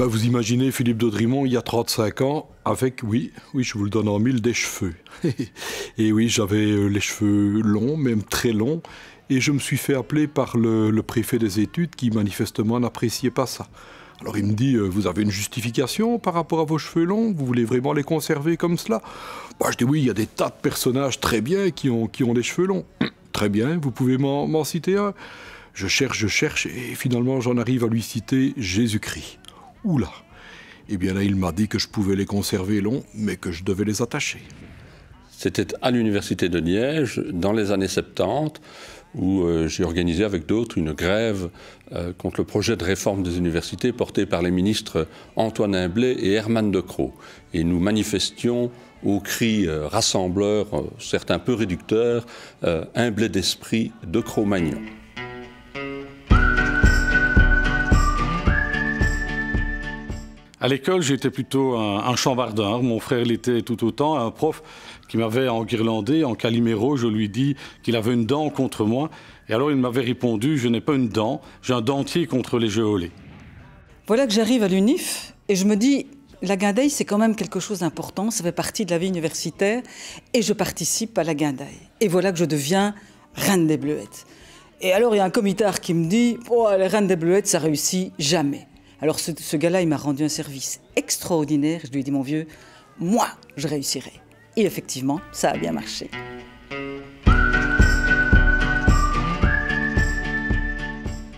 Ben, vous imaginez Philippe d'Audrimont il y a 35 ans avec, oui, je vous le donne en mille, des cheveux. Et oui, j'avais les cheveux longs, même très longs, et je me suis fait appeler par le préfet des études qui manifestement n'appréciait pas ça. Alors il me dit, vous avez une justification par rapport à vos cheveux longs? Vous voulez vraiment les conserver comme cela? Moi, je dis oui, il y a des tas de personnages très bien qui ont des cheveux longs. Très bien, vous pouvez m'en citer un? Je cherche, et finalement j'en arrive à lui citer Jésus-Christ. Oula! Eh bien là, il m'a dit que je pouvais les conserver longs, mais que je devais les attacher. C'était à l'université de Liège, dans les années 70, où j'ai organisé avec d'autres une grève contre le projet de réforme des universités porté par les ministres Antoine Imblé et Herman de Croo. Et nous manifestions aux cris rassembleurs, certains peu réducteurs, Imblé d'esprit, de Cro-Magnon. À l'école, j'étais plutôt un chambardin. Mon frère l'était tout autant. Un prof qui m'avait enguirlandé en Calimero, je lui dis qu'il avait une dent contre moi. Et alors il m'avait répondu, je n'ai pas une dent, j'ai un dentier contre les geôlés. Voilà que j'arrive à l'UNIF et je me dis, la guindaille c'est quand même quelque chose d'important, ça fait partie de la vie universitaire et je participe à la guindaille. Et voilà que je deviens reine des bleuettes. Et alors il y a un comitard qui me dit, oh, la reine des bleuettes ça réussit jamais. Alors ce gars-là, il m'a rendu un service extraordinaire. Je lui ai dit, mon vieux, moi, je réussirai. Et effectivement, ça a bien marché.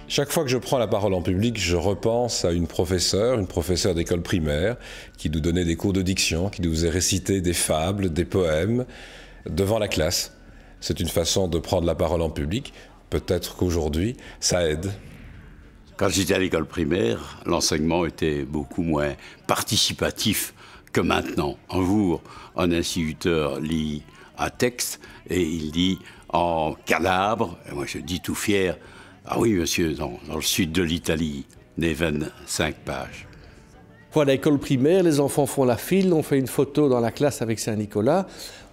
Chaque fois que je prends la parole en public, je repense à une professeure d'école primaire, qui nous donnait des cours de diction, qui nous faisait réciter des fables, des poèmes, devant la classe. C'est une façon de prendre la parole en public. Peut-être qu'aujourd'hui, ça aide. Quand j'étais à l'école primaire, l'enseignement était beaucoup moins participatif que maintenant. Un jour, un instituteur lit un texte et il dit en calabre, et moi je dis tout fier, ah oui monsieur, dans le sud de l'Italie, des 25 pages. À l'école primaire, les enfants font la file, on fait une photo dans la classe avec Saint-Nicolas.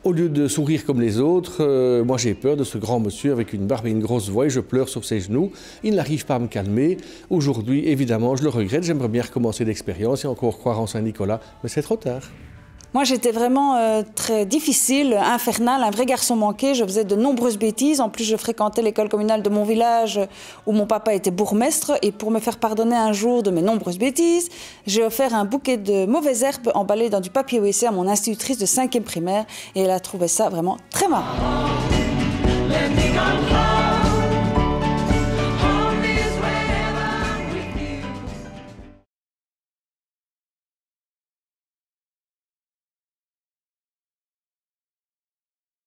Au lieu de sourire comme les autres, moi j'ai peur de ce grand monsieur avec une barbe et une grosse voix et je pleure sur ses genoux. Il n'arrive pas à me calmer. Aujourd'hui, évidemment, je le regrette. J'aimerais bien recommencer l'expérience et encore croire en Saint-Nicolas, mais c'est trop tard. Moi, j'étais vraiment très difficile, infernale, un vrai garçon manqué. Je faisais de nombreuses bêtises. En plus, je fréquentais l'école communale de mon village où mon papa était bourgmestre. Et pour me faire pardonner un jour de mes nombreuses bêtises, j'ai offert un bouquet de mauvaises herbes emballé dans du papier WC à mon institutrice de 5e primaire. Et elle a trouvé ça vraiment très marrant.